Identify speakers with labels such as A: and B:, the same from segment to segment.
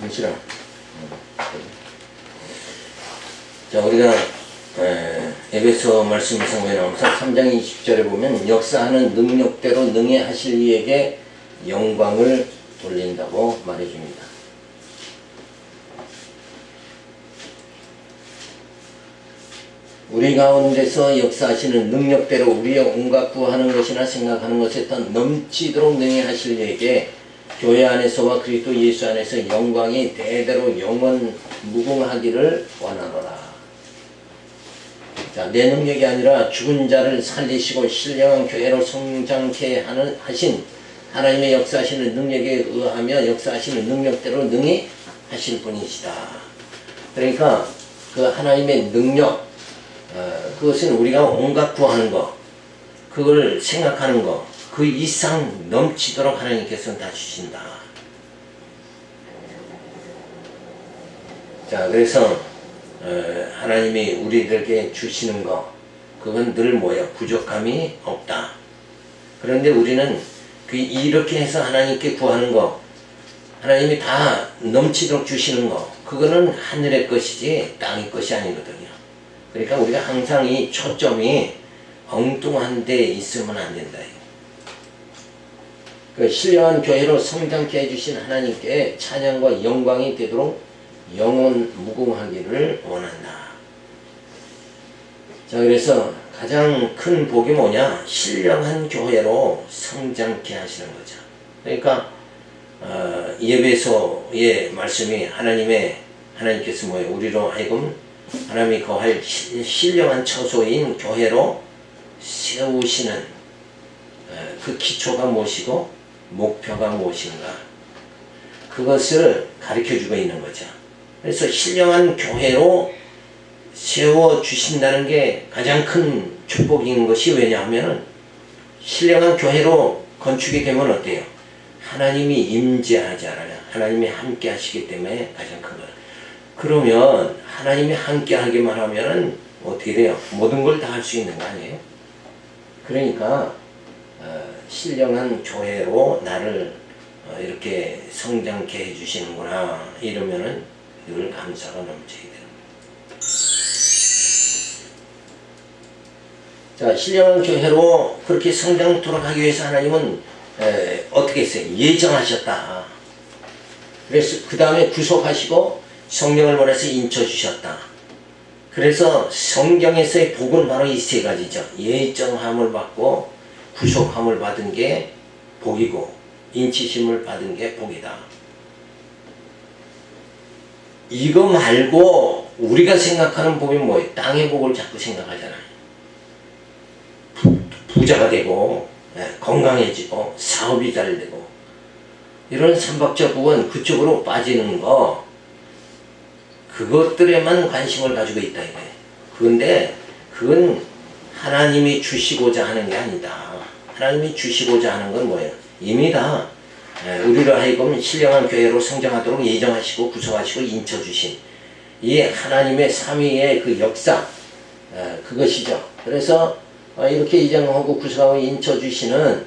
A: 싫어. 자, 우리가 에베소 말씀이 성경에 나오면서 3장 20절에 보면 역사하는 능력대로 능히 하실 이에게 영광을 돌린다고 말해줍니다. 우리 가운데서 역사하시는 능력대로 우리의 온갖 구하는 것이나 생각하는 것에 더 넘치도록 능히 하실 이에게 교회 안에서와 그리스도 예수 안에서 영광이 대대로 영원 무궁하기를 원하노라. 자, 내 능력이 아니라 죽은 자를 살리시고 신령한 교회로 성장케 하신 하나님의 역사하시는 능력에 의하며 역사하시는 능력대로 능히 하실 분이시다. 그러니까 그 하나님의 능력, 그것은 우리가 온갖 구하는 것, 그걸 생각하는 것, 그 이상 넘치도록 하나님께서는 다 주신다. 자, 그래서 하나님이 우리들에게 주시는 것, 그건 늘 뭐예요? 부족함이 없다. 그런데 우리는 이렇게 해서 하나님께 구하는 것, 하나님이 다 넘치도록 주시는 것, 그거는 하늘의 것이지 땅의 것이 아니거든요. 그러니까 우리가 항상 이 초점이 엉뚱한 데 있으면 안 된다. 그 신령한 교회로 성장케 해주신 하나님께 찬양과 영광이 되도록 영원 무궁하기를 원한다. 자, 그래서 가장 큰 복이 뭐냐? 신령한 교회로 성장케 하시는 거죠. 그러니까 에베소의 말씀이 하나님께서 뭐예요? 우리로 하여금 하나님이 거할 신령한 처소인 교회로 세우시는 그 기초가 무엇이고 목표가 무엇인가, 그것을 가르쳐주고 있는 거죠. 그래서 신령한 교회로 세워주신다는 게 가장 큰 축복인 것이, 왜냐하면 신령한 교회로 건축이 되면 어때요? 하나님이 임재하지 않아요. 하나님이 함께 하시기 때문에 가장 큰 거예요. 그러면 하나님이 함께 하기만 하면 어떻게 돼요? 모든 걸 다 할 수 있는 거 아니에요? 그러니까 신령한 교회로 나를 이렇게 성장케 해주시는구나, 이러면은 늘 감사가 넘쳐야 되는 거예요. 자, 신령한 교회로 그렇게 성장토록 하기 위해서 하나님은 어떻게 했어요? 예정하셨다. 그래서 그 다음에 구속하시고 성령을 보내서 인쳐주셨다. 그래서 성경에서의 복은 바로 이 세 가지죠. 예정함을 받고 구속함을 받은 게 복이고 인치심을 받은 게 복이다. 이거 말고 우리가 생각하는 복이 뭐예요? 땅의 복을 자꾸 생각하잖아요. 부자가 되고 건강해지고 사업이 잘 되고, 이런 삼박자 복은 그쪽으로 빠지는 거, 그것들에만 관심을 가지고 있다 이거예요. 그런데 그건 하나님이 주시고자 하는 게 아니다. 하나님이 주시고자 하는 건 뭐예요? 이미 다 우리로 하여금 신령한 교회로 성장하도록 예정하시고 구속하시고 인쳐주신 이 하나님의 삼위의 그 역사, 그것이죠. 그래서 이렇게 예정하고 구속하고 인쳐주시는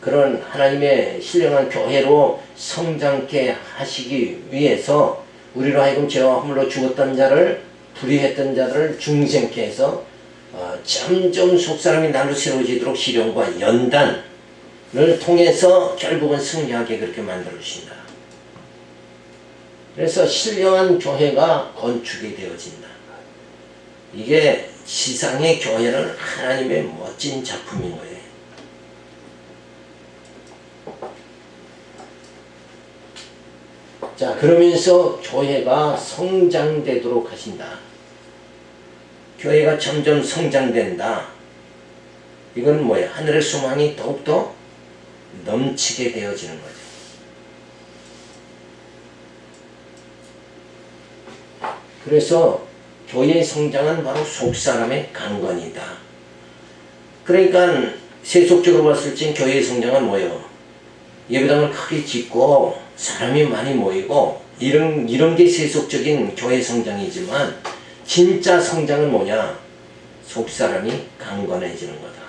A: 그런 하나님의 신령한 교회로 성장케 하시기 위해서 우리로 하여금 죄와 허물로 죽었던 자를, 불의했던 자를 중생케 해서 점점 속사람이 날로 새로워지도록 시련과 연단을 통해서 결국은 승리하게 그렇게 만들어 주신다. 그래서 신령한 교회가 건축이 되어진다. 이게 지상의 교회는 하나님의 멋진 작품인 거예요. 자, 그러면서 교회가 성장되도록 하신다. 교회가 점점 성장된다. 이건 뭐예요? 하늘의 소망이 더욱더 넘치게 되어지는 거죠. 그래서 교회의 성장은 바로 속사람의 강건이다. 그러니까 세속적으로 봤을 때 교회의 성장은 뭐예요? 예배당을 크게 짓고 사람이 많이 모이고 이런 게 세속적인 교회 성장이지만, 진짜 성장은 뭐냐? 속사람이 강건해지는 거다.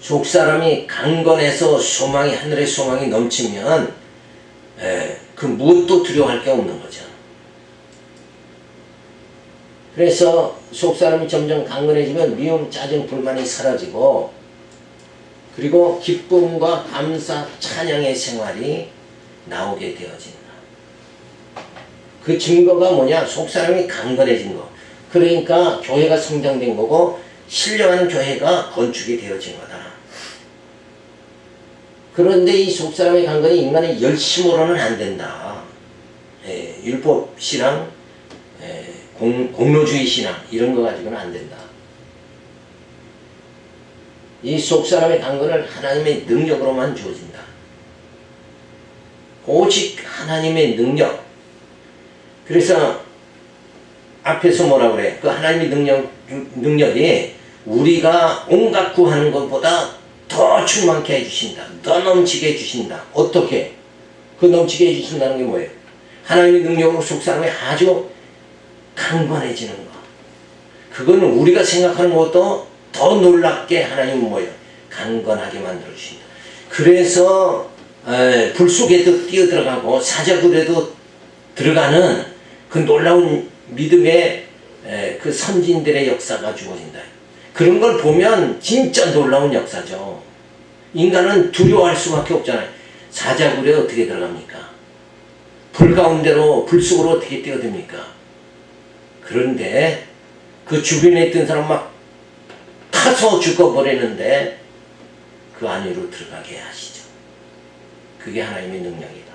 A: 속사람이 강건해서 소망이, 하늘의 소망이 넘치면 그 무엇도 두려워할 게 없는 거죠. 그래서 속사람이 점점 강건해지면 미움, 짜증, 불만이 사라지고 그리고 기쁨과 감사, 찬양의 생활이 나오게 되어진다. 그 증거가 뭐냐? 속사람이 강건해진 거. 그러니까 교회가 성장된 거고 신령한 교회가 건축이 되어진 거다. 그런데 이 속사람의 강건이 인간의 열심으로는 안 된다. 율법 신앙, 공로주의 신앙 이런 거 가지고는 안 된다. 이 속사람의 강건을 하나님의 능력으로만 주어진다. 오직 하나님의 능력. 그래서 앞에서 뭐라 그래? 그 하나님의 능력이 우리가 온갖 구하는 것보다 더 충만케 해주신다. 더 넘치게 해주신다. 어떻게? 그 넘치게 해주신다는 게 뭐예요? 하나님의 능력으로 속사람이 아주 강건해지는 거. 그거는 우리가 생각하는 것도 더 놀랍게 하나님은 뭐예요? 강건하게 만들어주신다. 그래서 불 속에도 뛰어들어가고 사자굴에도 들어가는 그 놀라운 믿음의 그 선진들의 역사가 주어진다. 그런 걸 보면 진짜 놀라운 역사죠. 인간은 두려워할 수밖에 없잖아요. 사자굴에 어떻게 들어갑니까? 불 가운데로, 불 속으로 어떻게 뛰어듭니까? 그런데 그 주변에 있던 사람 막 타서 죽어버리는데 그 안으로 들어가게 하시죠. 그게 하나님의 능력이다.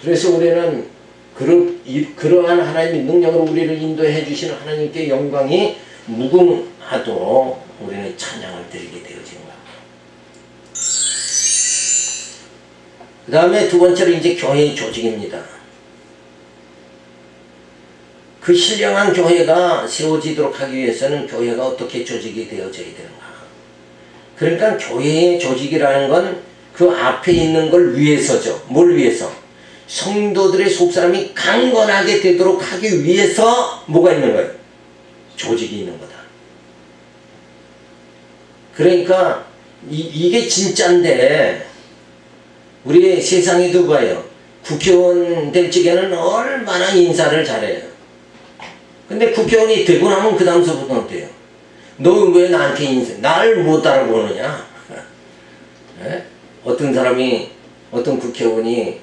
A: 그래서 우리는 그러한 하나님의 능력으로 우리를 인도해 주시는 하나님께 영광이 무궁하도록 우리는 찬양을 드리게 되어진 거야. 그 다음에 두 번째로 이제 교회의 조직입니다. 그 신령한 교회가 세워지도록 하기 위해서는 교회가 어떻게 조직이 되어져야 되는가. 그러니까 교회의 조직이라는 건 그 앞에 있는 걸 위해서죠. 뭘 위해서? 성도들의 속사람이 강건하게 되도록 하기 위해서 뭐가 있는 거예요? 조직이 있는 거다. 그러니까 이게 진짜인데 우리 세상에도 봐요. 국회의원 될 적에는 얼마나 인사를 잘해요. 근데 국회의원이 되고 나면 그 다음서부터 어때요? 너 왜 나한테 인사, 나를 못 알아보느냐? 어떤 사람이, 어떤 국회의원이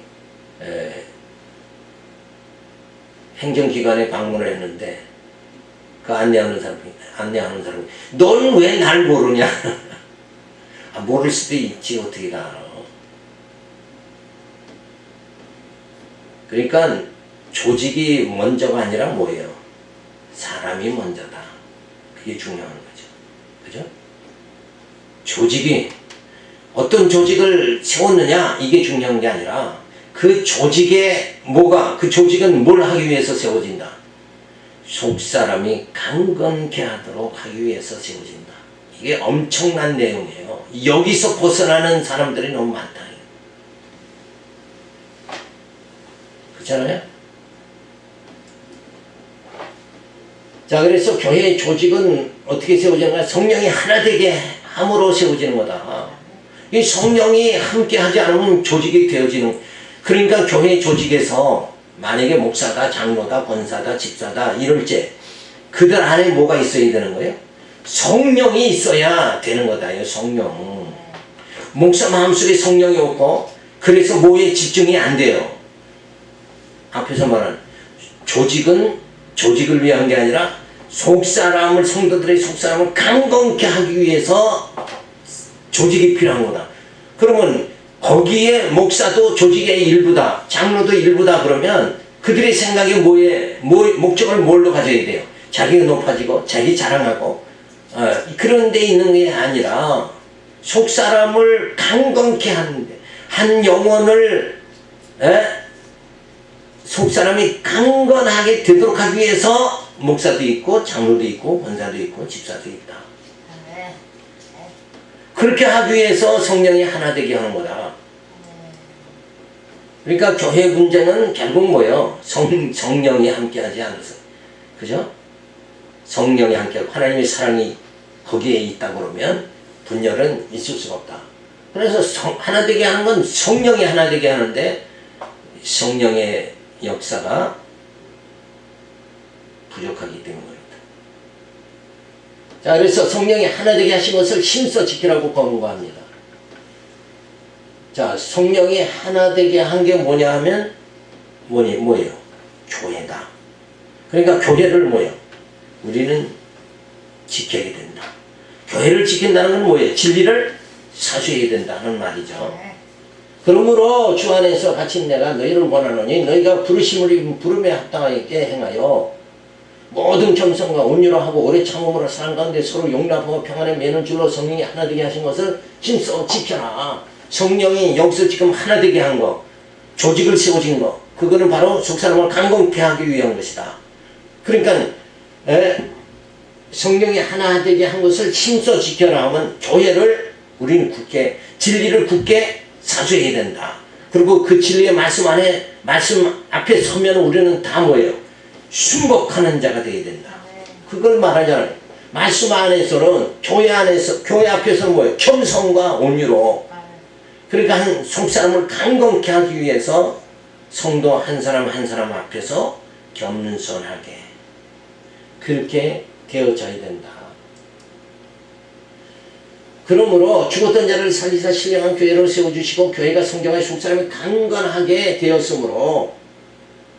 A: 행정기관에 방문을 했는데 그 안내하는 사람이 넌 왜 날 모르냐? 아, 모를 수도 있지 어떻게 다 알아. 그러니까 조직이 먼저가 아니라 뭐예요? 사람이 먼저다. 그게 중요한 거죠. 그죠? 조직이 어떤 조직을 세웠느냐 이게 중요한 게 아니라 그 조직에 그 조직은 뭘 하기 위해서 세워진다. 속사람이 강건케 하도록 하기 위해서 세워진다. 이게 엄청난 내용이에요. 여기서 벗어나는 사람들이 너무 많다. 그렇잖아요? 자, 그래서 교회의 조직은 어떻게 세워지는가? 성령이 하나 되게 함으로 세워지는 거다. 이 성령이 함께 하지 않으면 조직이 되어지는, 그러니까 교회 조직에서 만약에 목사다, 장로다, 권사다, 집사다 이럴 때 그들 안에 뭐가 있어야 되는 거예요? 성령이 있어야 되는 거다. 성령. 목사 마음속에 성령이 없고 그래서 뭐에 집중이 안 돼요. 앞에서 말한 조직을 위한 게 아니라 성도들의 속사람을 강건케 하기 위해서 조직이 필요한 거다. 그러면 거기에 목사도 조직의 일부다, 장로도 일부다 그러면 그들의 생각이 목적을 뭘로 가져야 돼요? 자기가 높아지고 자기 자랑하고 그런 데 있는 게 아니라 속사람을 강건케 하는데 한 영혼을 속사람이 강건하게 되도록 하기 위해서 목사도 있고 장로도 있고 권사도 있고 집사도 있다. 그렇게 하기 위해서 성령이 하나 되게 하는 거다. 그러니까 교회 문제는 결국 뭐예요? 성령이 함께하지 않아서. 그죠? 성령이 함께하고 하나님의 사랑이 거기에 있다 그러면 분열은 있을 수가 없다. 그래서 하나 되게 하는 건 성령이 하나 되게 하는데 성령의 역사가 부족하기 때문입니다. 자, 그래서 성령이 하나 되게 하신 것을 힘써 지키라고 권고합니다. 자, 성령이 하나 되게 한 게 뭐냐 하면 뭐예요? 교회다. 그러니까 교회를 뭐예요? 우리는 지켜야 된다. 교회를 지킨다는 건 뭐예요? 진리를 사수해야 된다는 말이죠. 그러므로 주 안에서 갇힌 내가 너희를 원하노니 너희가 부르심을 입은 부름에 합당하게 행하여 모든 겸손과 온유로 하고 오래 참음으로 사랑 가운데 서로 용납하고 평안에 매는 줄로 성령이 하나 되게 하신 것을 힘써 지켜라. 성령이 여기서 지금 하나 되게 한 거, 조직을 세워진 거, 그거는 바로 속사람을 강건케 하기 위한 것이다. 그러니까 성령이 하나 되게 한 것을 힘써 지켜라 하면 교회를 우리는 굳게, 진리를 굳게 사수해야 된다. 그리고 그 진리의 말씀 앞에 서면 우리는 다 뭐예요? 순복하는 자가 되어야 된다. 그걸 말하잖아요. 말씀 안에서는 교회 앞에서는 뭐예요? 겸손과 온유로. 그러니까 한 속사람을 강건케 하기 위해서 성도 한 사람 한 사람 앞에서 겸손하게 그렇게 되어져야 된다. 그러므로 죽었던 자를 살리사 신령한 교회를 세워주시고 교회가 성경의 속사람이 강건하게 되었으므로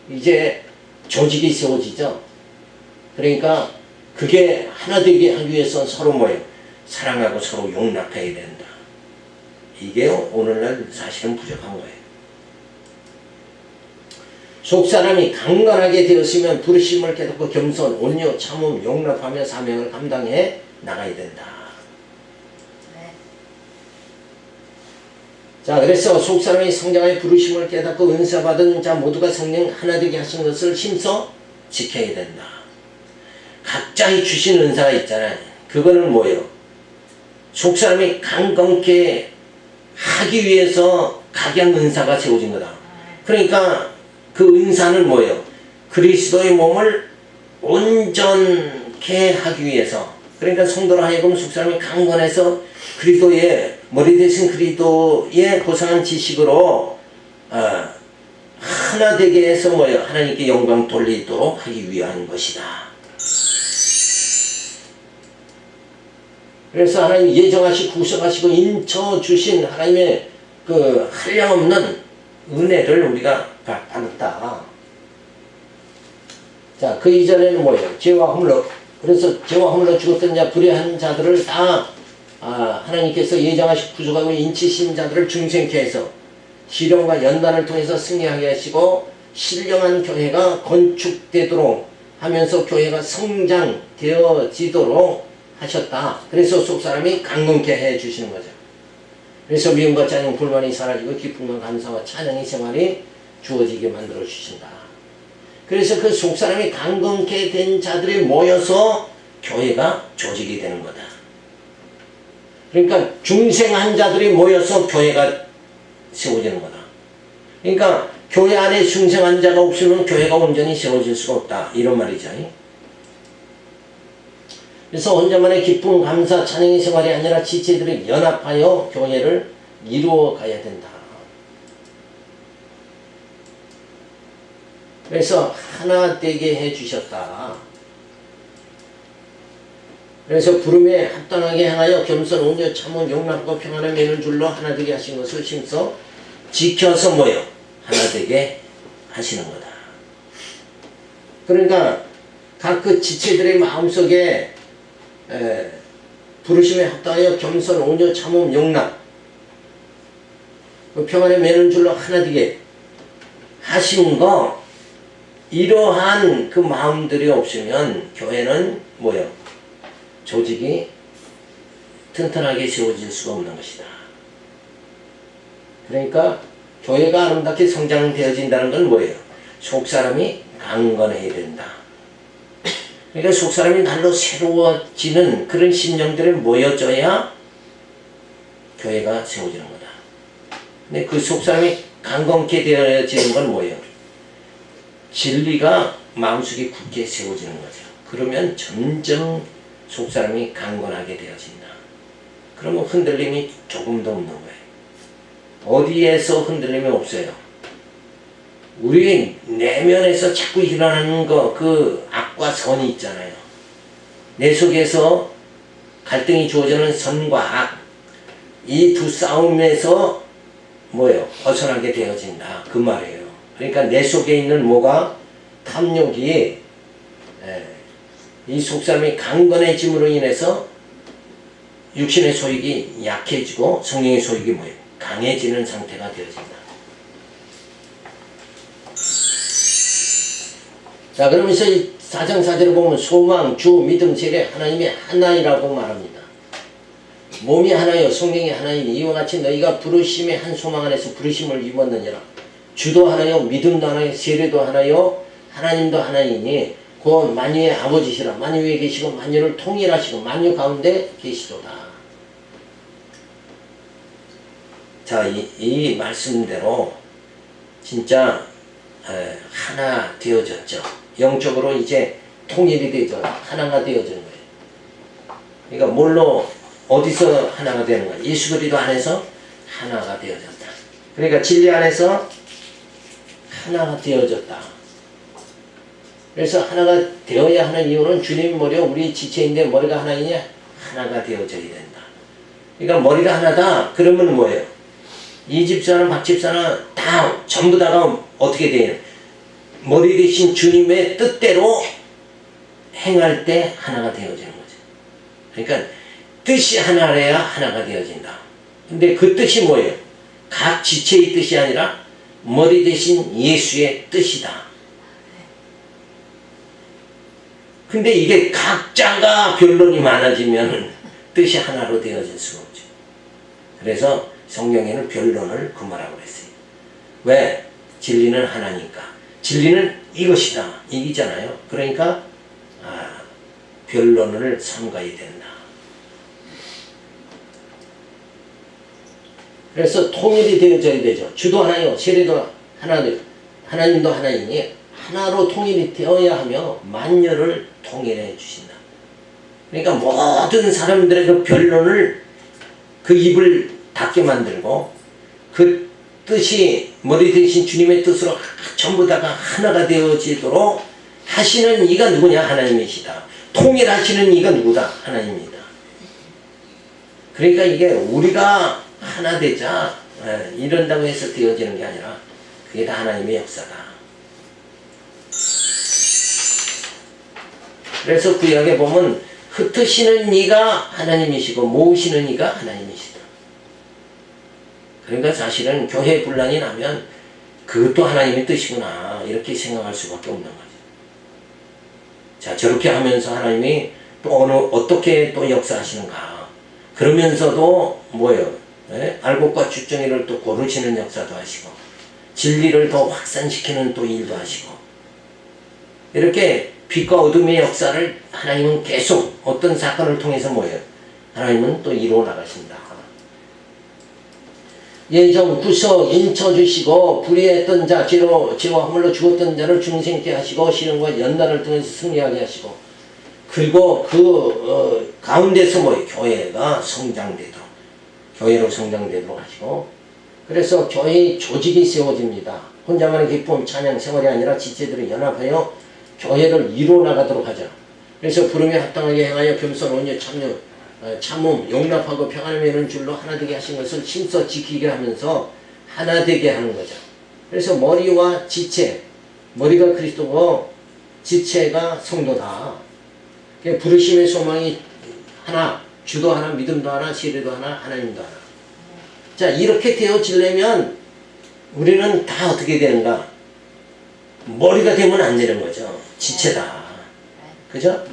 A: 이제 조직이 세워지죠. 그러니까 그게 하나 되게 하기 위해서 서로 뭐예요? 사랑하고 서로 용납해야 된다. 이게 오늘날 사실은 부족한 거예요. 속사람이 강건하게 되었으면 부르심을 깨닫고 겸손, 온유, 참음, 용납하며 사명을 감당해 나가야 된다. 자, 그래서 속사람이 성장의 부르심을 깨닫고 은사 받은 자 모두가 성령 하나 되게 하신 것을 힘써 지켜야 된다. 각자의 주신 은사가 있잖아요. 그거는 뭐예요? 속사람이 강건케 하기 위해서 각양 은사가 세워진 거다. 그러니까 그 은사는 뭐예요? 그리스도의 몸을 온전케 하기 위해서, 그러니까 성도로 하여금 속사람이 강건해서 그리스도의 머리 대신 그리스도의 고상한 지식으로 하나 되게 해서 뭐예요? 하나님께 영광 돌리도록 하기 위한 것이다. 그래서 하나님 예정하시고 구속하시고 인쳐주신 하나님의 그 한량없는 은혜를 우리가 받았다. 자, 그 이전에는 뭐예요? 죄와 허물로, 그래서 죄와 허물로 죽었던 자 불의한 자들을 다 하나님께서 예정하시고 구속하고 인치신 자들을 중생케 해서 시련과 연단을 통해서 승리하게 하시고 신령한 교회가 건축되도록 하면서 교회가 성장되어지도록 하셨다. 그래서 속사람이 강건케 해주시는 거죠. 그래서 미움과 짜증, 불만이 사라지고 기쁨과 감사와 찬양의 생활이 주어지게 만들어 주신다. 그래서 그 속사람이 강건케 된 자들이 모여서 교회가 조직이 되는 거다. 그러니까 중생한 자들이 모여서 교회가 세워지는 거다. 그러니까 교회 안에 중생한 자가 없으면 교회가 온전히 세워질 수가 없다. 이런 말이죠. 그래서 혼자만의 기쁨, 감사, 찬양의 생활이 아니라 지체들이 연합하여 교회를 이루어 가야 된다. 그래서 하나 되게 해주셨다. 그래서 부름에 합당하게 행하여 겸손, 온유, 참음, 용납하고 평안을 매는 줄로 하나 되게 하신 것을 힘써 지켜서 뭐요? 하나 되게 하시는 거다. 그러니까 각 그 지체들의 마음속에 부르심에 합당하여 겸손, 온유, 참음, 용납, 그 평안에 매는 줄로 하나 되게 하신 거, 이러한 그 마음들이 없으면 교회는 뭐요? 조직이 튼튼하게 세워질 수가 없는 것이다. 그러니까 교회가 아름답게 성장되어진다는 건 뭐예요? 속사람이 강건해야 된다. 그러니까 속사람이 날로 새로워지는 그런 심령들이 모여져야 교회가 세워지는 거다. 근데 그 속사람이 강건케 되어지는 건 뭐예요? 진리가 마음속에 굳게 세워지는 거죠. 그러면 점점 속사람이 강건하게 되어진다. 그러면 흔들림이 조금도 없는 거예요. 어디에서 흔들림이 없어요? 우리 내면에서 자꾸 일어나는 거, 그 악과 선이 있잖아요. 내 속에서 갈등이 주어지는 선과 악, 이 두 싸움에서 뭐예요? 벗어나게 되어진다. 그 말이에요. 그러니까 내 속에 있는 뭐가? 탐욕이, 이 속사람이 강건해짐으로 인해서 육신의 소욕이 약해지고 성령의 소욕이 뭐예요? 강해지는 상태가 되어진다. 자, 그러면서 이 4장 4절을 보면 소망, 주, 믿음, 세례, 하나님이 하나이라고 말합니다. 몸이 하나요, 성령이 하나이니 이와 같이 너희가 부르심의 한 소망 안에서 부르심을 입었느니라. 주도 하나요, 믿음도 하나요, 세례도 하나요, 하나님도 하나이니 곧 만유의 아버지시라. 만유 위에 계시고 만유를 통일하시고 만유 가운데 계시도다. 자, 이 말씀대로 진짜 하나 되어졌죠. 영적으로 이제 통일이 되죠. 하나가 되어진 거예요. 그러니까 뭘로 어디서 하나가 되는 거예요? 예수 그리스도 안에서 하나가 되어졌다. 그러니까 진리 안에서 하나가 되어졌다. 그래서 하나가 되어야 하는 이유는 주님 머리가 우리 지체인데 머리가 하나이냐? 하나가 되어져야 된다. 그러니까 머리가 하나다. 그러면 뭐예요? 이 집사는 박 집사는 다 전부 다가 어떻게 돼요? 머리 대신 주님의 뜻대로 행할 때 하나가 되어지는 거죠. 그러니까 뜻이 하나래야 하나가 되어진다. 근데 그 뜻이 뭐예요? 각 지체의 뜻이 아니라 머리 대신 예수의 뜻이다. 근데 이게 각자가 변론이 많아지면 뜻이 하나로 되어질 수가 없죠. 그래서 성경에는 변론을 금하라고 그랬어요. 왜? 진리는 하나니까. 진리는 이것이다. 이기잖아요. 그러니까 변론을 삼가야 된다. 그래서 통일이 되어져야 되죠. 주도 하나요. 세례도 하나님도 하나이니 하나로 통일이 되어야 하며 만유를 통일해 주신다. 그러니까 모든 사람들의 그 변론을 그 입을 닫게 만들고 그 뜻이 머리 대신 주님의 뜻으로 전부 다가 하나가 되어지도록 하시는 이가 누구냐? 하나님이시다. 통일하시는 이가 누구다? 하나님이다. 그러니까 이게 우리가 하나 되자 이런다고 해서 되어지는 게 아니라 그게 다 하나님의 역사다. 그래서 구약에 보면 흩으시는 이가 하나님이시고 모으시는 이가 하나님이시다. 그러니까 사실은 교회 분란이 나면 그것도 하나님의 뜻이구나 이렇게 생각할 수밖에 없는 거죠. 자, 저렇게 하면서 하나님이 또 어떻게 또 역사하시는가. 그러면서도 뭐예요? 알곡과 주정이를 또 고르시는 역사도 하시고 진리를 더 확산시키는 또 일도 하시고 이렇게 빛과 어둠의 역사를 하나님은 계속 어떤 사건을 통해서 뭐예요? 하나님은 또 이루어 나가신다. 예정 구속 인쳐주시고 불의했던 자 죄와 허물로 죽었던 자를 중생케 하시고 시련과 연단을 통해서 승리하게 하시고 그리고 그 가운데서 뭐예요? 교회가 성장되도록 교회로 성장되도록 하시고 그래서 교회의 조직이 세워집니다. 혼자만의 기쁨 찬양 생활이 아니라 지체들이 연합하여 교회를 이루어 나가도록 하자. 그래서 부름에 합당하게 행하여 겸손 온유 참여 참음 용납하고 평안을 이루는 줄로 하나 되게 하신 것을 힘써 지키게 하면서 하나 되게 하는 거죠. 그래서 머리와 지체, 머리가 그리스도고 지체가 성도다. 부르심의 소망이 하나, 주도 하나, 믿음도 하나, 세례도 하나, 하나님도 하나. 자, 이렇게 되어지려면 우리는 다 어떻게 되는가? 머리가 되면 안 되는 거죠. 지체다. 그죠?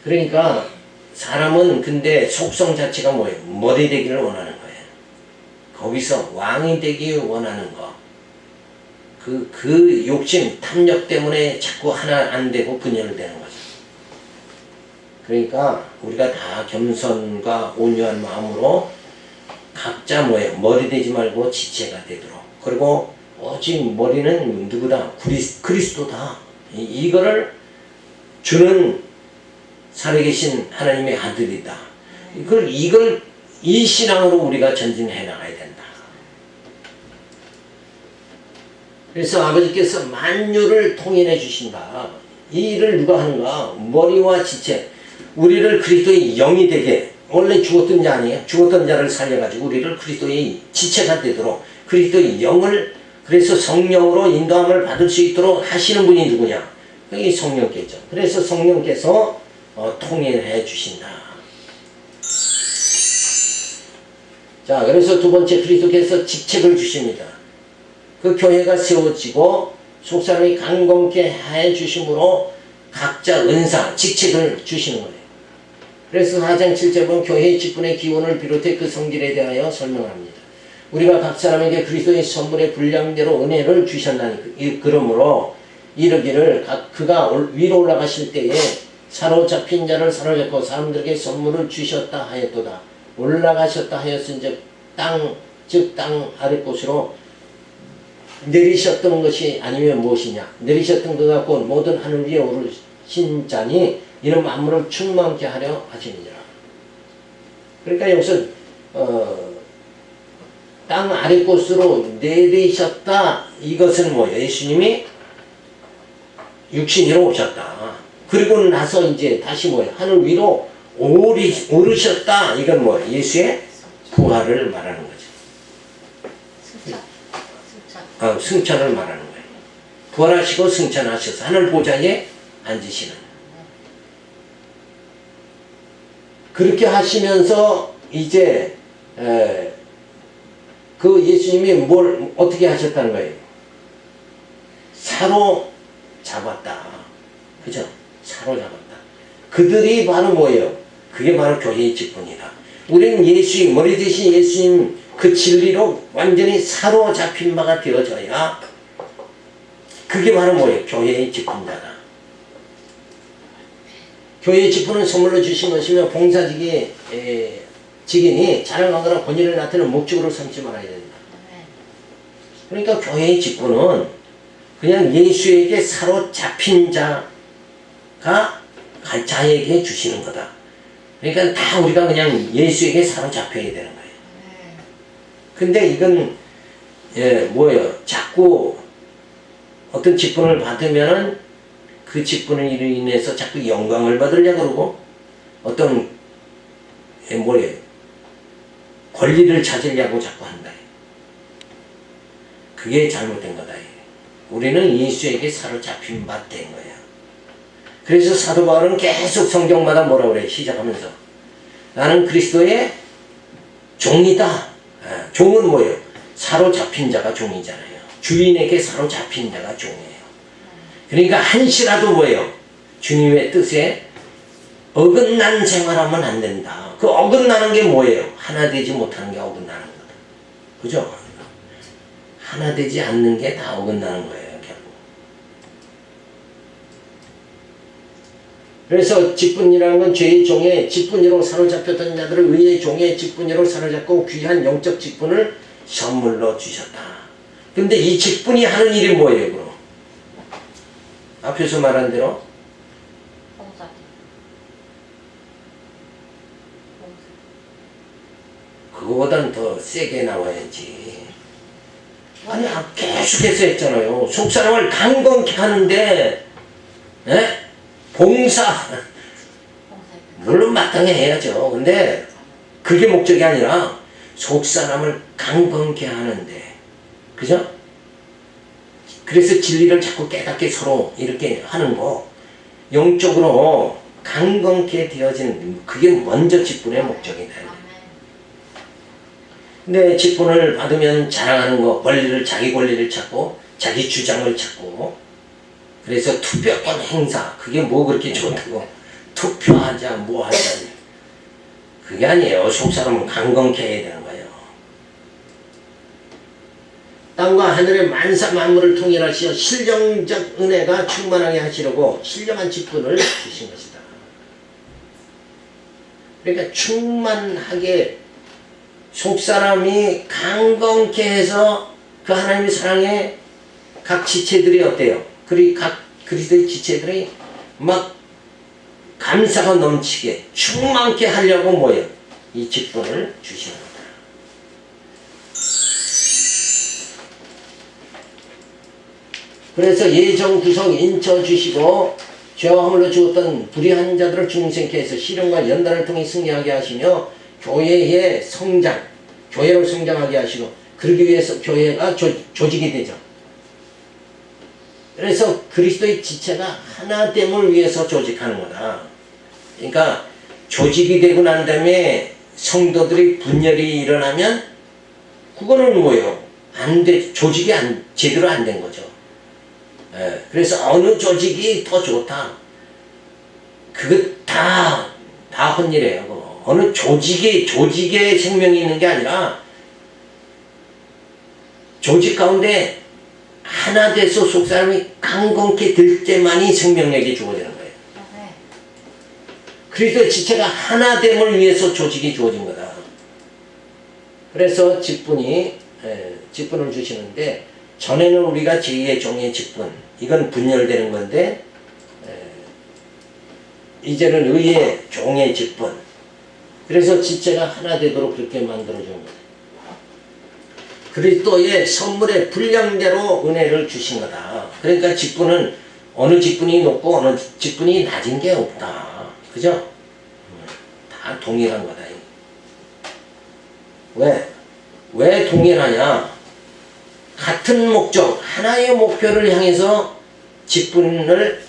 A: 그러니까 사람은 근데 속성 자체가 뭐예요? 머리 되기를 원하는 거예요. 거기서 왕이 되기 원하는 거. 그 욕심, 탐욕 때문에 자꾸 하나 안 되고 분열되는 거죠. 그러니까 우리가 다 겸손과 온유한 마음으로 각자 뭐예요? 머리 되지 말고 지체가 되도록. 그리고 오직 머리는 누구다? 그리스도다. 이거를 주는 살아계신 하나님의 아들이다. 이걸 이 신앙으로 우리가 전진해 나가야 된다. 그래서 아버지께서 만유를 통일해 주신다. 이 일을 누가 하는가? 머리와 지체. 우리를 그리스도의 영이 되게, 원래 죽었던 자 아니에요? 죽었던 자를 살려가지고 우리를 그리스도의 지체가 되도록, 그리스도의 영을, 그래서 성령으로 인도함을 받을 수 있도록 하시는 분이 누구냐? 그게 성령께죠. 그래서 성령께서 통일해 주신다. 자, 그래서 두 번째, 그리스도께서 직책을 주십니다. 그 교회가 세워지고 속사람이 강건케 해 주심으로 각자 은사, 직책을 주시는 거예요. 그래서 4장 7절 보면 교회의 직분의 기원을 비롯해 그 성질에 대하여 설명합니다. 우리가 각 사람에게 그리스도의 선물의 분량대로 은혜를 주셨나니, 그러므로 이르기를 그가 위로 올라가실 때에 사로잡힌 자를 사로잡고 사람들에게 선물을 주셨다 하였도다. 올라가셨다 하였은즉 땅 아래 곳으로 내리셨던 것이 아니면 무엇이냐? 내리셨던 것 같고 모든 하늘 위에 오르신 자니 이는 만물을 충만케 하려 하시느니라. 그러니까 여기서 땅 아래 곳으로 내리셨다. 이것은 뭐예요? 예수님이 육신으로 오셨다. 그리고 나서 이제 다시 뭐예요? 하늘 위로 오르셨다. 이건 뭐예요? 예수의 부활을 말하는 거죠. 승천을 말하는 거예요. 부활하시고 승천하셔서 하늘 보좌에 앉으시는. 그렇게 하시면서 이제 그 예수님이 뭘 어떻게 하셨다는 거예요? 사로잡았다. 그죠? 사로잡았다. 그들이 바로 뭐예요? 그게 바로 교회의 직분이다. 우리는 예수님, 머리 대신 예수님 그 진리로 완전히 사로잡힌 바가 되어져야 그게 바로 뭐예요? 교회의 직분자다. 교회의 직분은 선물로 주신 것이며 봉사직이 직인이 자랑하거나 권위를 나타내는 목적으로 삼지 말아야 된다. 그러니까 교회의 직분은 그냥 예수에게 사로잡힌 자에게 주시는 거다. 그러니까 다 우리가 그냥 예수에게 사로잡혀야 되는 거예요. 근데 이건 뭐예요? 자꾸 어떤 직분을 받으면은 그 직분을 인해서 자꾸 영광을 받으려고 그러고 어떤 뭐예요? 권리를 찾으려고 자꾸 한다. 그게 잘못된 거다. 우리는 예수에게 사로잡힌 바 된 거야. 그래서 사도 바울은 계속 성경마다 뭐라고 그래요? 시작하면서 나는 그리스도의 종이다. 종은 뭐예요? 사로잡힌 자가 종이잖아요. 주인에게 사로잡힌 자가 종이에요. 그러니까 한시라도 뭐예요? 주님의 뜻에 어긋난 생활하면 안 된다. 그 어긋나는 게 뭐예요? 하나 되지 못하는 게 어긋나는 거다. 그죠? 하나 되지 않는 게 다 어긋나는 거예요. 결국. 그래서 직분이라는 건 죄의 종에 직분으로 사로잡혔던 자들을 의의 종의 직분으로 사로잡고 귀한 영적 직분을 선물로 주셨다. 근데 이 직분이 하는 일이 뭐예요? 그럼? 앞에서 말한 대로 그거보다는 더 세게 나와야지. 아니 계속해서 했잖아요. 속사람을 강건케 하는데 봉사 물론 마땅히 해야죠. 근데 그게 목적이 아니라 속사람을 강건케 하는데, 그죠? 그래서 진리를 자꾸 깨닫게 서로 이렇게 하는 거, 영적으로 강건케 되어지는 그게 먼저 직분의 목적이다. 근데 직분을 받으면 자랑하는 거, 자기 권리를 찾고 자기 주장을 찾고, 그래서 투표권 행사, 그게 뭐 그렇게 좋다고 투표하자 뭐 하자, 그게 아니에요. 속사람은 강건케 해야 되는 거예요. 땅과 하늘의 만사 만물을 통일하시어 신령적 은혜가 충만하게 하시려고 신령한 직분을 주신 것이다. 그러니까 충만하게 속사람이 강건케 해서 그 하나님의 사랑에 각 지체들이 어때요? 각 그리스도의 지체들이 막 감사가 넘치게 충만케 하려고 뭐예요? 이 직분을 주시는 거다. 그래서 예정 구성 인쳐 주시고 죄와 허물로 죽었던 불의한 자들을 중생케 해서 시련과 연단을 통해 승리하게 하시며 교회의 성장, 교회로 성장하게 하시고 그러기 위해서 교회가 조직이 되죠. 그래서 그리스도의 지체가 하나됨을 위해서 조직하는 거다. 그러니까 조직이 되고 난 다음에 성도들이 분열이 일어나면 그거는 뭐예요? 안 돼. 조직이 제대로 안 된 거죠. 그래서 어느 조직이 더 좋다. 그거 다 헛일이에요. 그거. 어느 조직에 생명이 있는 게 아니라 조직 가운데 하나 돼서 속 사람이 강건케 될 때만이 생명력이 주어지는 거예요. 그리스도의 지체가 하나됨을 위해서 조직이 주어진 거다. 그래서 직분을 주시는데 전에는 우리가 제2의 종의 직분, 이건 분열되는 건데 이제는 의의 종의 직분. 그래서 지체가 하나 되도록 그렇게 만들어준 거다. 그리스도의 선물의 분량대로 은혜를 주신 거다. 그러니까 직분은 어느 직분이 높고 어느 직분이 낮은 게 없다. 그죠? 다 동일한 거다. 왜 동일하냐? 같은 목적, 하나의 목표를 향해서 직분을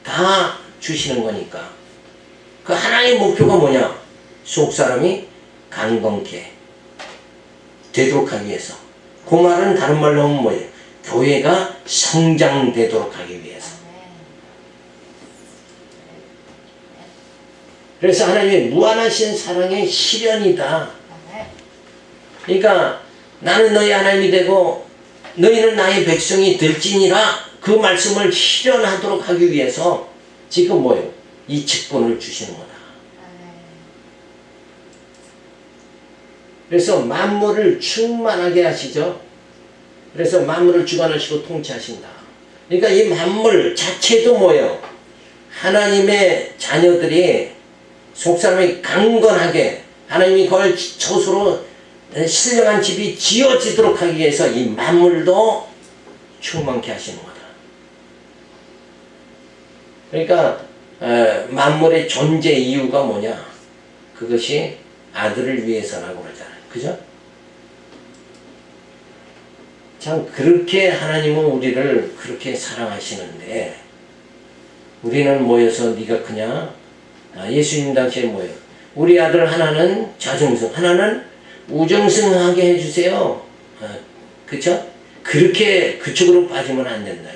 A: 다 주시는 거니까. 그 하나의 목표가 뭐냐? 속사람이 강건케 되도록 하기 위해서. 그 말은 다른 말로 하면 뭐예요? 교회가 성장되도록 하기 위해서. 그래서 하나님의 무한하신 사랑의 실현이다. 그러니까 나는 너희 하나님이 되고 너희는 나의 백성이 될지니라, 그 말씀을 실현하도록 하기 위해서 지금 뭐예요? 이 직분을 주시는 거다. 그래서 만물을 충만하게 하시죠. 그래서 만물을 주관하시고 통치하신다. 그러니까 이 만물 자체도 뭐예요? 하나님의 자녀들이 속사람이 강건하게 하나님이 그걸 처소로 신령한 집이 지어지도록 하기 위해서 이 만물도 충만케 하시는 거다. 그러니까 만물의 존재 이유가 뭐냐? 그것이 아들을 위해서라고 그러잖아요. 그죠? 참 그렇게 하나님은 우리를 그렇게 사랑하시는데 우리는 모여서 네가 그냥 예수님 당시에 뭐예요? 우리 아들 하나는 자중성, 하나는 우정승하게 해주세요. 그쵸? 그렇게 그쪽으로 빠지면 안 된다.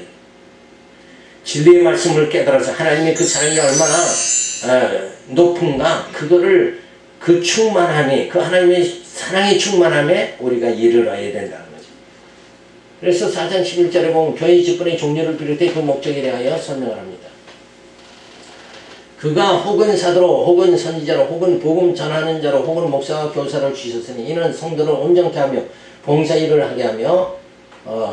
A: 진리의 말씀을 깨달아서 하나님의 그 사랑이 얼마나 높은가, 그거를 그 충만함이, 그 하나님의 사랑의 충만함에 우리가 이르러야 된다는 거죠. 그래서 4장 11절에 보면 교회의 직분의 종류를 비롯해 그 목적에 대하여 설명을 합니다. 그가 혹은 사도로 혹은 선지자로 혹은 복음 전하는 자로 혹은 목사와 교사를 주셨으니 이는 성도를 온전케 하며 봉사일을 하게 하며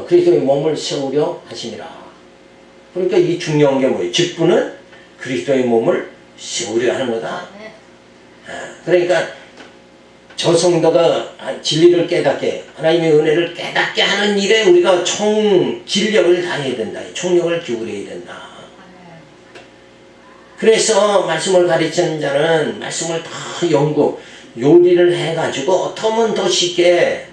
A: 그리스도의 몸을 세우려 하심이라. 그러니까 이 중요한 게 뭐예요? 직분은 그리스도의 몸을 세우려 하는 거다. 그러니까 저 성도가 진리를 깨닫게, 하나님의 은혜를 깨닫게 하는 일에 우리가 진력을 다해야 된다. 총력을 기울여야 된다. 그래서 말씀을 가르치는 자는 말씀을 다 요리를 해가지고 어떻게 하면 더 쉽게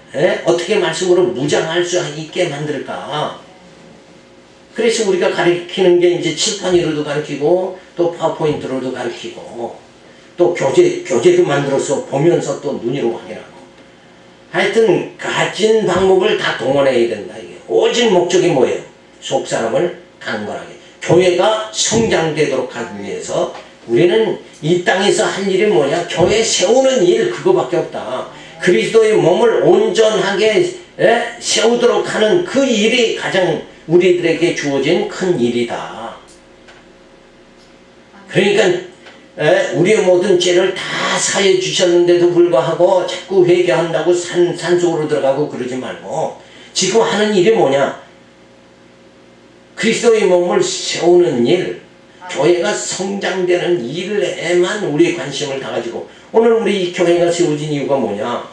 A: 어떻게 말씀으로 무장할 수 있게 만들까. 그래서 우리가 가르치는 게 이제 칠판으로도 가르치고 또 파워포인트로도 가르치고 또 교재도 만들어서 보면서 또 눈으로 확인하고, 하여튼 가진 방법을 다 동원해야 된다. 이게 오직 목적이 뭐예요? 속 사람을 강건하게, 교회가 성장되도록 하기 위해서 우리는 이 땅에서 할 일이 뭐냐? 교회 세우는 일, 그거밖에 없다. 그리스도의 몸을 온전하게 세우도록 하는 그 일이 가장 우리들에게 주어진 큰 일이다. 그러니까 우리의 모든 죄를 다 사해 주셨는데도 불구하고 자꾸 회개한다고 산속으로 들어가고 그러지 말고 지금 하는 일이 뭐냐? 그리스도의 몸을 세우는 일, 교회가 성장되는 일에만 우리의 관심을 다 가지고 오늘 우리 이 교회가 세워진 이유가 뭐냐?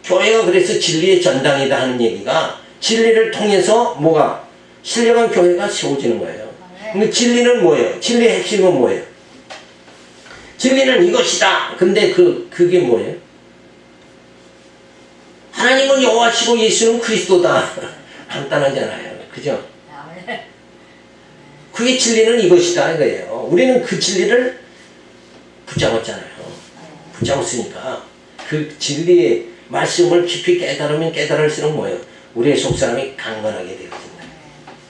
A: 교회가 그래서 진리의 전당이다 하는 얘기가 진리를 통해서 뭐가 신령한 교회가 세워지는 거예요. 근데 진리는 뭐예요? 진리의 핵심은 뭐예요? 진리는 이것이다. 근데 그게 뭐예요? 하나님은 여호와시고 예수는 그리스도다. 간단하잖아요. 그죠? 그게 진리는 이것이다 이거예요. 우리는 그 진리를 붙잡았잖아요. 붙잡았으니까 그 진리의 말씀을 깊이 깨달으면 깨달을수록 뭐예요? 우리의 속사람이 강건하게 되어진다.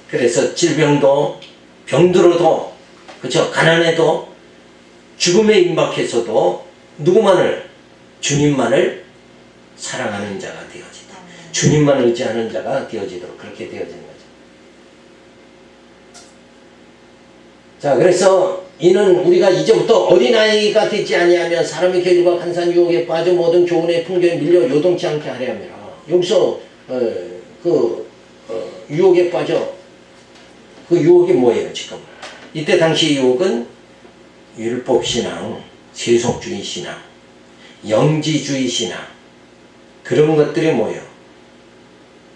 A: 그래서 질병도 병들어도 그렇죠? 가난해도 죽음에 임박해서도 누구만을? 주님만을 사랑하는 자가 되어진다. 주님만 의지하는 자가 되어지도록 그렇게 되어진 거죠. 자, 그래서 이는 우리가 이제부터 어린아이가 되지 아니하면 사람의 계율과 간사한 유혹에 빠져 모든 교훈의 풍조에 밀려 요동치 않게 하려 함이라. 여기서 유혹에 빠져 그 유혹이 뭐예요 지금? 이때 당시 유혹은 율법신앙, 세속주의 신앙, 영지주의 신앙 그런 것들이 뭐예요?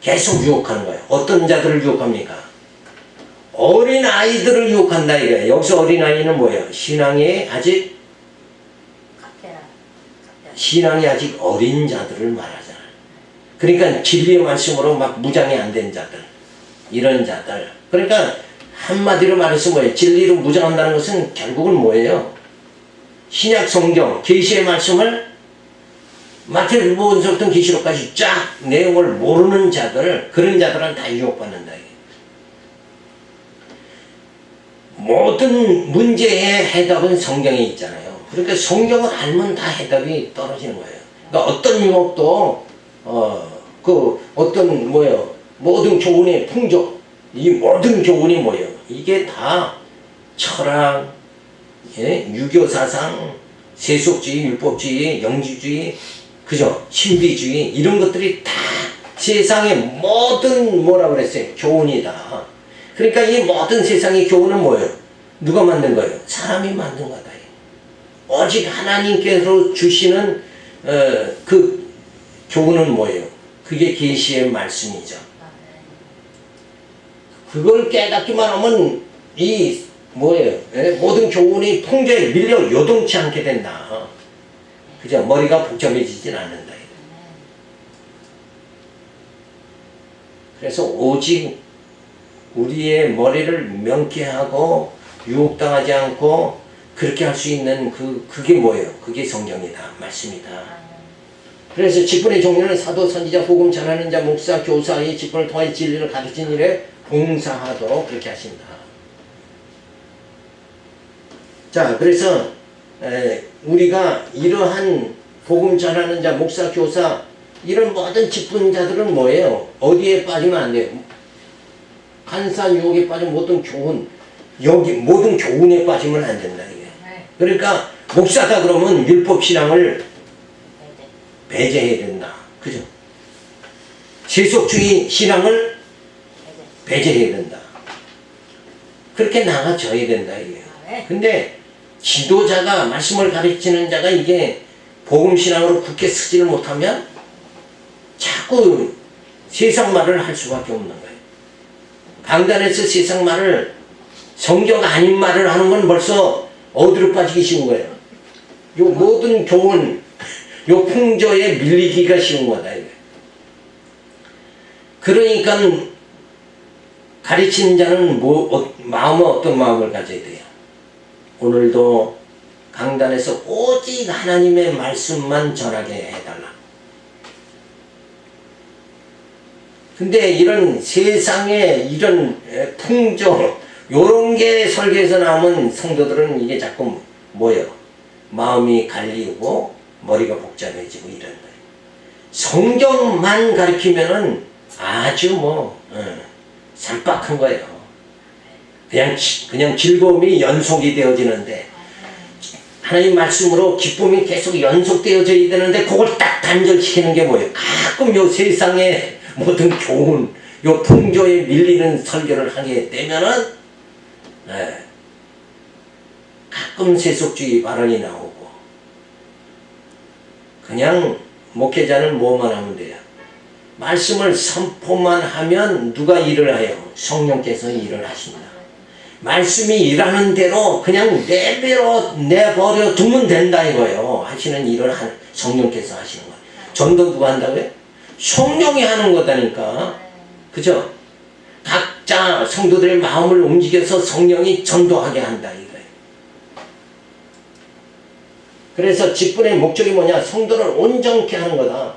A: 계속 유혹하는 거예요. 어떤 자들을 유혹합니까? 어린 아이들을 유혹한다 이거예요. 여기서 어린 아이는 뭐예요? 신앙이 아직 어린 자들을 말하잖아요. 그러니까 진리의 말씀으로 막 무장이 안 된 자들, 이런 자들. 그러니까 한마디로 말해서 뭐예요? 진리로 무장한다는 것은 결국은 뭐예요? 신약 성경 계시의 말씀을 마태복음서부터 계시록까지 쫙 내용을 모르는 자들, 그런 자들은 다 유혹받는다. 모든 문제의 해답은 성경에 있잖아요. 그러니까 성경을 알면 다 해답이 떨어지는 거예요. 그러니까 어떤 유혹도 모든 교훈의 풍조, 이 모든 교훈이 뭐예요? 이게 다 철학, 유교 사상, 세속주의, 율법주의, 영지주의, 그죠? 신비주의 이런 것들이 다 세상의 모든 뭐라고 그랬어요? 교훈이다. 그러니까 이 모든 세상의 교훈은 뭐예요? 누가 만든 거예요? 사람이 만든 거다. 오직 하나님께서 주시는 그 교훈은 뭐예요? 그게 계시의 말씀이죠. 그걸 깨닫기만 하면 이 뭐예요? 모든 교훈이 풍조에 밀려 요동치 않게 된다. 그죠? 머리가 복잡해지진 않는다. 그래서 오직 우리의 머리를 명쾌하고 유혹당하지 않고 그렇게 할 수 있는 그게 뭐예요? 그게 성경이다. 말씀이다. 그래서 직분의 종류는 사도, 선지자, 복음 전하는 자, 목사, 교사 이 직분을 통해 진리를 가르치는 일에 봉사하도록 그렇게 하신다. 자, 그래서 우리가 이러한 복음 전하는 자, 목사, 교사 이런 모든 직분자들은 뭐예요? 어디에 빠지면 안 돼요? 간사 유혹에 빠진 모든 교훈, 여기 모든 교훈에 빠지면 안 된다 이게. 그러니까 목사다 그러면 율법 신앙을 배제해야 된다. 그죠? 세속주의 신앙을 배제해야 된다. 그렇게 나가져야 된다 이게. 근데 지도자가 말씀을 가르치는 자가 이게 복음 신앙으로 굳게 서지를 못하면 자꾸 세상 말을 할 수밖에 없는 거예요. 강단에서 세상 말을 성경 아닌 말을 하는 건 벌써 어디로 빠지기 쉬운 거예요. 요 모든 교훈, 요 풍조에 밀리기가 쉬운 거다. 이게. 그러니까 가르치는 자는 마음은 어떤 마음을 가져야 돼요? 오늘도 강단에서 오직 하나님의 말씀만 전하게 해달라. 근데 이런 세상에 이런 풍조 요런 게 설교에서 나오면 성도들은 이게 자꾸 뭐예요? 마음이 갈리고 머리가 복잡해지고 이런 거예요. 성경만 가르치면은 아주 살박한 거예요. 그냥 즐거움이 연속이 되어지는데 하나님 말씀으로 기쁨이 계속 연속되어져야 되는데 그걸 딱 단절시키는 게 뭐예요? 가끔 요 세상에 모든 교훈, 요 풍조에 밀리는 설교를 하게 되면은 예, 가끔 세속주의 발언이 나오고 그냥 목회자는 뭐만 하면 돼요? 말씀을 선포만 하면 누가 일을 해요? 성령께서 일을 하십니다. 말씀이 일하는 대로 그냥 내버려 두면 된다 이거예요. 하시는 일을 성령께서 하시는 거예요. 전도 누가 한다고요? 성령이 하는 거다니까. 그죠? 각자 성도들의 마음을 움직여서 성령이 전도하게 한다 이거예요. 그래서 직분의 목적이 뭐냐? 성도를 온전케 하는 거다.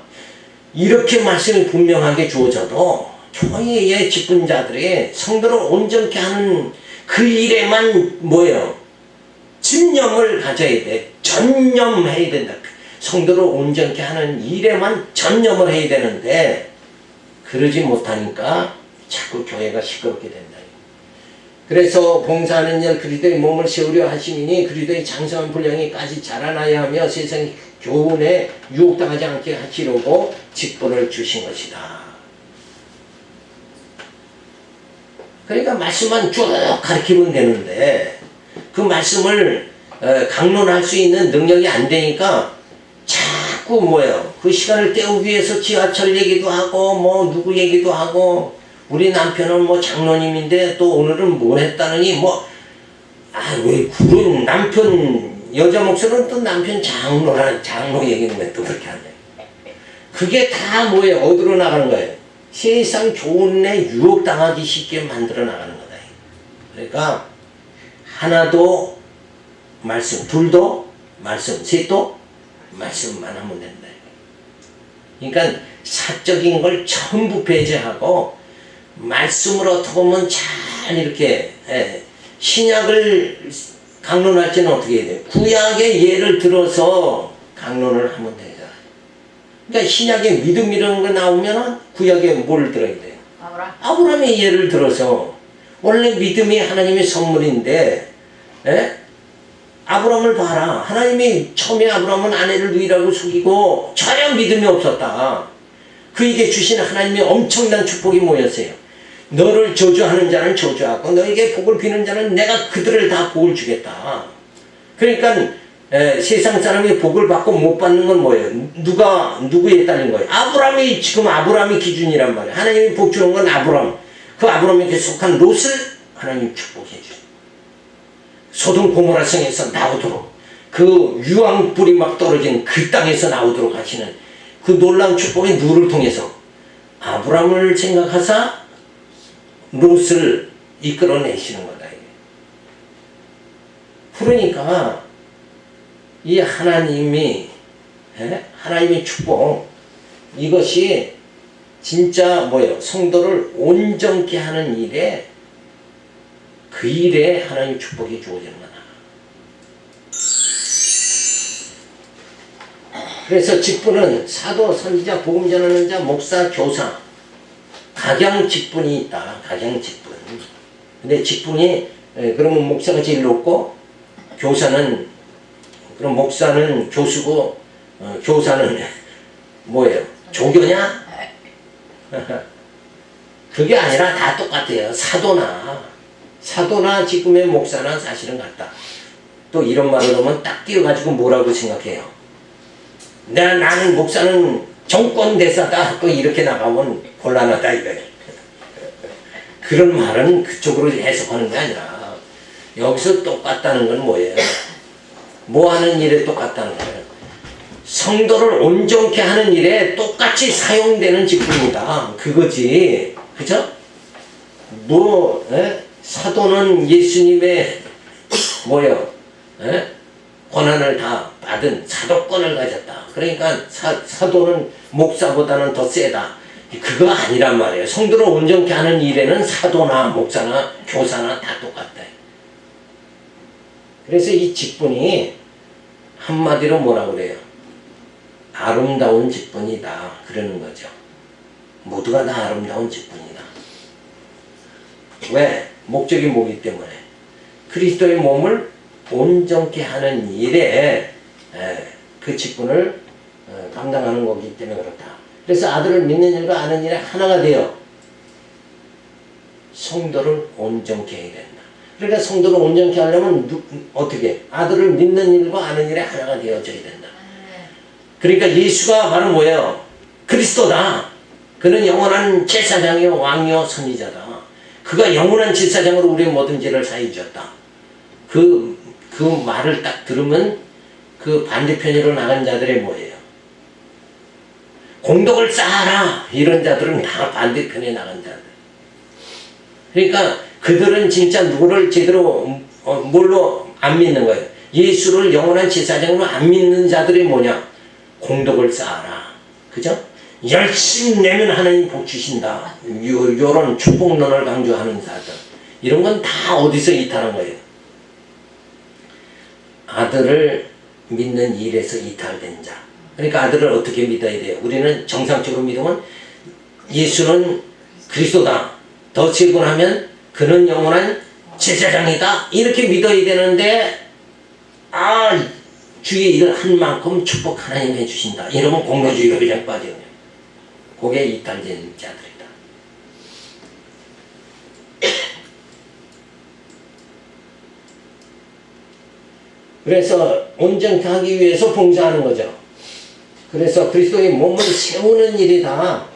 A: 이렇게 말씀이 분명하게 주어져도 교회의 직분자들에게 성도를 온전케 하는 그 일에만 뭐예요? 집념을 가져야 돼. 전념해야 된다. 성도를 온전케 하는 일에만 전념을 해야 되는데 그러지 못하니까 자꾸 교회가 시끄럽게 된다. 그래서 봉사하는 일 그리스도의 몸을 세우려 하시니 그리스도의 장성한 분량이까지 자라나야 하며 세상 교훈에 유혹당하지 않게 하시려고 직분을 주신 것이다. 그러니까 말씀만 쭉 가르치면 되는데 그 말씀을 강론할 수 있는 능력이 안 되니까 자꾸 뭐예요? 그 시간을 때우기 위해서 지하철 얘기도 하고 뭐 누구 얘기도 하고 우리 남편은 뭐 장로님인데 또 오늘은 뭐 했다느니 왜 그런 남편 여자 목소리는 또 남편 장로 얘기는 왜 또 그렇게 하네. 그게 다 뭐예요? 어디로 나가는 거예요? 세상 교훈에 유혹당하기 쉽게 만들어 나가는 거다. 그러니까 하나도 말씀, 둘도 말씀, 셋도 말씀만 하면 된다. 그러니까 사적인 걸 전부 배제하고 말씀으로 어떻게 보면 잘 이렇게 신약을 강론할 때는 어떻게 해야 돼요? 구약의 예를 들어서 강론을 하면 돼요. 그러니까 신약에 믿음이라는 거 나오면 구약에 뭘 들어야 돼요? 아브라함의 예를 들어서 원래 믿음이 하나님의 선물인데 아브라함을 봐라. 하나님이 처음에 아브라함은 아내를 누이라고 속이고 전혀 믿음이 없었다. 그에게 주신 하나님의 엄청난 축복이 뭐였어요? 너를 저주하는 자는 저주하고 너에게 복을 비는 자는 내가 그들을 다 복을 주겠다. 그러니까 세상 사람이 복을 받고 못 받는 건 뭐예요? 누구에 따른 거예요? 아브라함이 지금 아브라함이 기준이란 말이에요. 하나님이 복 주는 건 아브라함. 그 아브라함에게 속한 롯을 하나님 축복해 주죠. 소돔 고모라 성에서 나오도록 그 유황불이 막 떨어진 그 땅에서 나오도록 하시는 그 놀라운 축복의 누를 통해서 아브라함을 생각하사 롯을 이끌어내시는 거다. 그러니까 이 하나님의 축복 이것이 진짜 뭐예요? 성도를 온전케 하는 일에 그 일에 하나님의 축복이 주어지는 거다. 그래서 직분은 사도, 선지자, 복음 전하는 자, 목사, 교사 각양 직분이 있다. 각양 직분. 근데 직분이 그러면 목사가 제일 높고 교사는 그럼 목사는 교수고 교사는 뭐예요? 조교냐? 그게 아니라 다 똑같아요. 사도나 지금의 목사나 사실은 같다. 또 이런 말을 하면 딱 띄어가지고 뭐라고 생각해요? 나는 목사는 정권 대사다. 또 이렇게 나가면 곤란하다 이거예요. 그런 말은 그쪽으로 해석하는 게 아니라 여기서 똑같다는 건 뭐예요? 뭐 하는 일에 똑같다는 거예요? 성도를 온전케 하는 일에 똑같이 사용되는 직분이다. 그거지. 그죠? 사도는 예수님의 권한을 다 받은 사도권을 가졌다. 그러니까 사도는 목사보다는 더 세다. 그거 아니란 말이에요. 성도를 온전케 하는 일에는 사도나 목사나 교사나 다 똑같다. 그래서 이 직분이 한마디로 뭐라고 그래요? 아름다운 직분이다. 그러는 거죠. 모두가 다 아름다운 직분이다. 왜? 목적이 뭐기 때문에. 그리스도의 몸을 온전케 하는 일에 그 직분을 감당하는 거기 때문에 그렇다. 그래서 아들을 믿는 일과 아는 일에 하나가 되어 성도를 온전케 해야 된다. 그러니까 성도를 온전케 하려면 어떻게? 아들을 믿는 일과 아는 일에 하나가 되어져야 된다. 그러니까 예수가 바로 뭐예요? 그리스도다. 그는 영원한 제사장이요 왕이요 선지자다. 그가 영원한 제사장으로 우리의 모든 죄를 사해 주었다. 그 말을 딱 들으면 그 반대편으로 나간 자들의 뭐예요? 공덕을 쌓아라. 이런 자들은 다 반대편에 나간 자들. 그러니까 그들은 진짜 누구를 제대로 뭘로 안 믿는 거예요. 예수를 영원한 제사장으로 안 믿는 자들이 뭐냐? 공덕을 쌓아라. 그죠? 열심히 내면 하나님 복 주신다. 요런 축복론을 강조하는 자들. 이런 건 다 어디서 이탈한 거예요? 아들을 믿는 일에서 이탈된 자. 그러니까 아들을 어떻게 믿어야 돼요? 우리는 정상적으로 믿으면 예수는 그리스도다. 더 질문하면 그는 영원한 제사장이다. 이렇게 믿어야 되는데 주의 일을 한 만큼 축복 하나님 해주신다. 이러면 공로주의로 그냥 빠져요. 그게 이탈된 자들이다. 그래서 온전케 하기 위해서 봉사하는 거죠. 그래서 그리스도의 몸을 세우는 일이다.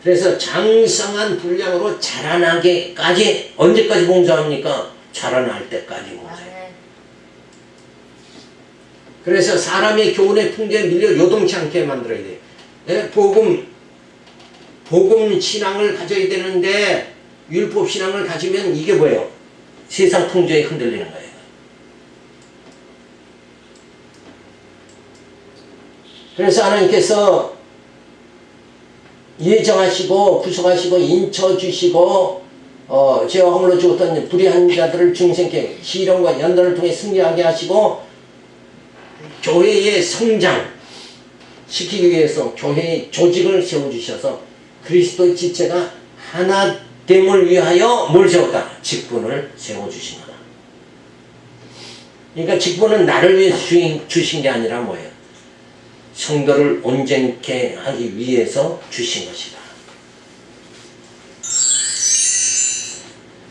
A: 그래서 장성한 분량으로 자라나게까지 언제까지 봉사합니까? 자라날 때까지 봉사해요. 그래서 사람의 교훈의 풍조에 밀려 요동치 않게 만들어야 돼요. 네? 복음 신앙을 가져야 되는데 율법 신앙을 가지면 이게 뭐예요? 세상 풍조에 흔들리는 거예요. 그래서 하나님께서 예정하시고 구속하시고 인쳐주시고 죄와 허물로 죽었던 불의한 자들을 중생케 시련과 연단을 통해 승리하게 하시고 교회의 성장 시키기 위해서 교회의 조직을 세워주셔서 그리스도의 지체가 하나됨을 위하여 뭘 세웠다? 직분을 세워주신 거다. 그러니까 직분은 나를 위해 주신 게 아니라 뭐예요? 성도를 온전케 하기 위해서 주신 것이다.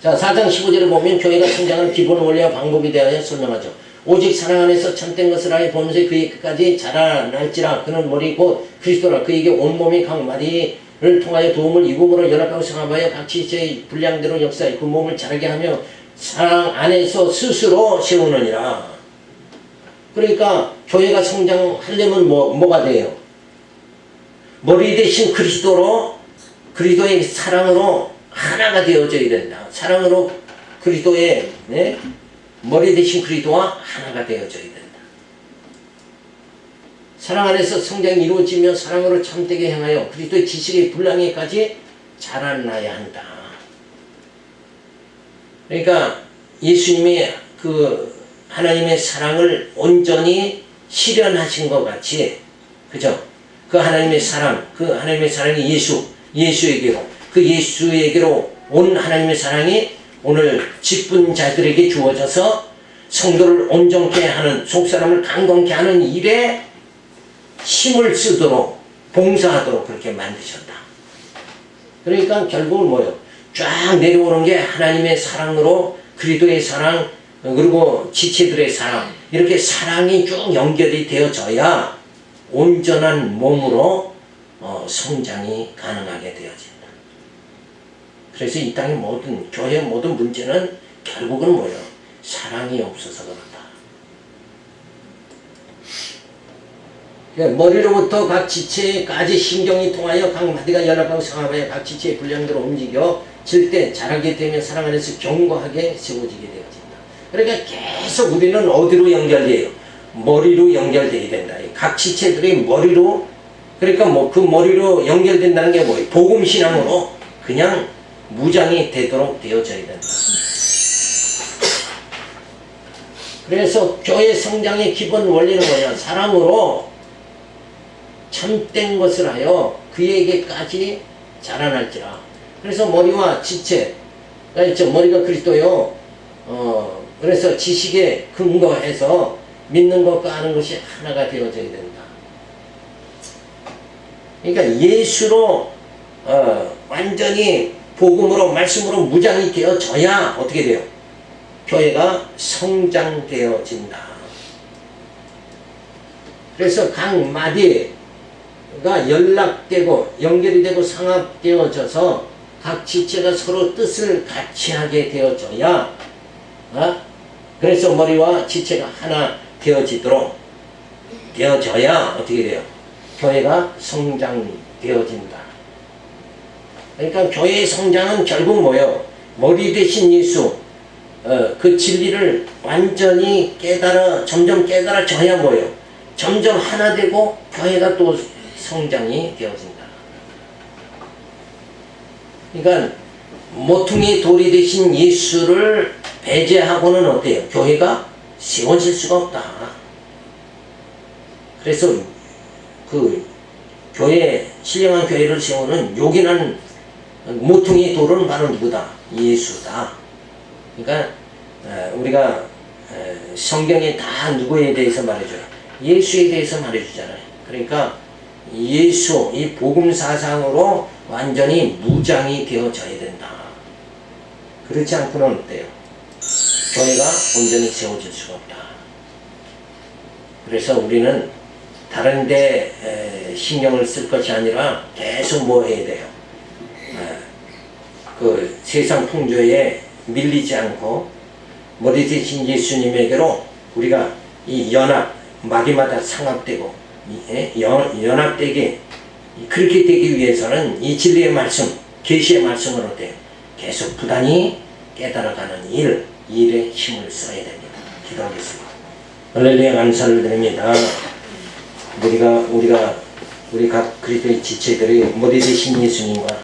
A: 자, 4장 15절을 보면 교회가 성장하는 기본 원리와 방법에 대하여 설명하죠. 오직 사랑 안에서 참된 것을 하여 보면서 그의 끝까지 자라날지라. 그는 머리 곧 그리스도라. 그에게 온몸이 각 마디를 통하여 도움을 이국으로 연합하고 성합하여 각 지체의 분량대로 역사해 그 몸을 자라게 하며 사랑 안에서 스스로 세우느니라. 그러니까 교회가 성장하려면 뭐가 돼요? 머리 대신 그리스도의 사랑으로 하나가 되어져야 된다. 사랑으로 그리스도의 머리 대신 그리스도와 하나가 되어져야 된다. 사랑 안에서 성장이 이루어지며 사랑으로 참되게 행하여 그리스도의 지식의 분량에까지 자라나야 한다. 그러니까 예수님이 하나님의 사랑을 온전히 실현하신 것 같이, 그죠? 그 하나님의 사랑이 예수에게로, 그 예수에게로 온 하나님의 사랑이 오늘 직분자들에게 주어져서 성도를 온전케 하는, 속사람을 강건케 하는 일에 힘을 쓰도록, 봉사하도록 그렇게 만드셨다. 그러니까 결국은 뭐예요? 쫙 내려오는 게 하나님의 사랑으로 그리스도의 사랑, 그리고 지체들의 사랑, 이렇게 사랑이 쭉 연결이 되어져야 온전한 몸으로 성장이 가능하게 되어진다. 그래서 이 땅의 교회의 모든 문제는 결국은 뭐예요? 사랑이 없어서 그렇다. 머리로부터 각 지체까지 신경이 통하여 각 마디가 연합하고 상합하여 각 지체의 분량대로 움직여 질 때 자라게 되면 사랑 안에서 견고하게 세워지게 되어진다. 그러니까 계속 우리는 어디로 연결돼요? 머리로 연결돼야 된다. 각 지체들이 머리로, 그러니까 그 머리로 연결된다는 게 뭐예요? 복음신앙으로 그냥 무장이 되도록 되어져야 된다. 그래서 교회 성장의 기본 원리는 뭐냐? 사랑으로 참된 것을 하여 그에게까지 자라날지라. 그래서 머리와 지체가 있죠. 머리가 그리스도요. 그래서 지식에 근거해서 믿는 것과 아는 것이 하나가 되어져야 된다. 그러니까 예수로 완전히 복음으로 말씀으로 무장이 되어져야 어떻게 돼요? 교회가 성장되어진다. 그래서 각 마디가 연락되고 연결이 되고 상합되어져서 각 지체가 서로 뜻을 같이 하게 되어져야 그래서 머리와 지체가 하나 되어져야 어떻게 돼요? 교회가 성장되어진다. 그러니까 교회의 성장은 결국 뭐예요? 머리 대신 예수, 그 진리를 완전히 점점 깨달아져야 뭐예요? 점점 하나 되고 교회가 또 성장이 되어진다. 그러니까 모퉁이 돌이 되신 예수를 배제하고는 어때요? 교회가 세워질 수가 없다. 그래서 그 교회, 신령한 교회를 세우는 요긴한 모퉁이 돌은 바로 누구다? 예수다. 그러니까 우리가 성경에 다 누구에 대해서 말해줘요? 예수에 대해서 말해주잖아요. 그러니까 예수, 이 복음 사상으로 완전히 무장이 되어져야 된다. 그렇지 않고는 어때요? 교회가 온전히 세워질 수가 없다. 그래서 우리는 다른 데 신경을 쓸 것이 아니라 계속 뭐 해야 돼요? 그 세상 풍조에 밀리지 않고 머리 대신 예수님에게로 우리가 이 마디마다 상합되고 연합되게 그렇게 되기 위해서는 이 진리의 말씀, 계시의 말씀을 어때요? 계속 부단히 깨달아가는 일에 힘을 써야 됩니다. 기도하겠습니다. 할렐루야, 감사를 드립니다. 우리 각 그리스도의 지체들이 머리 대신 예수님과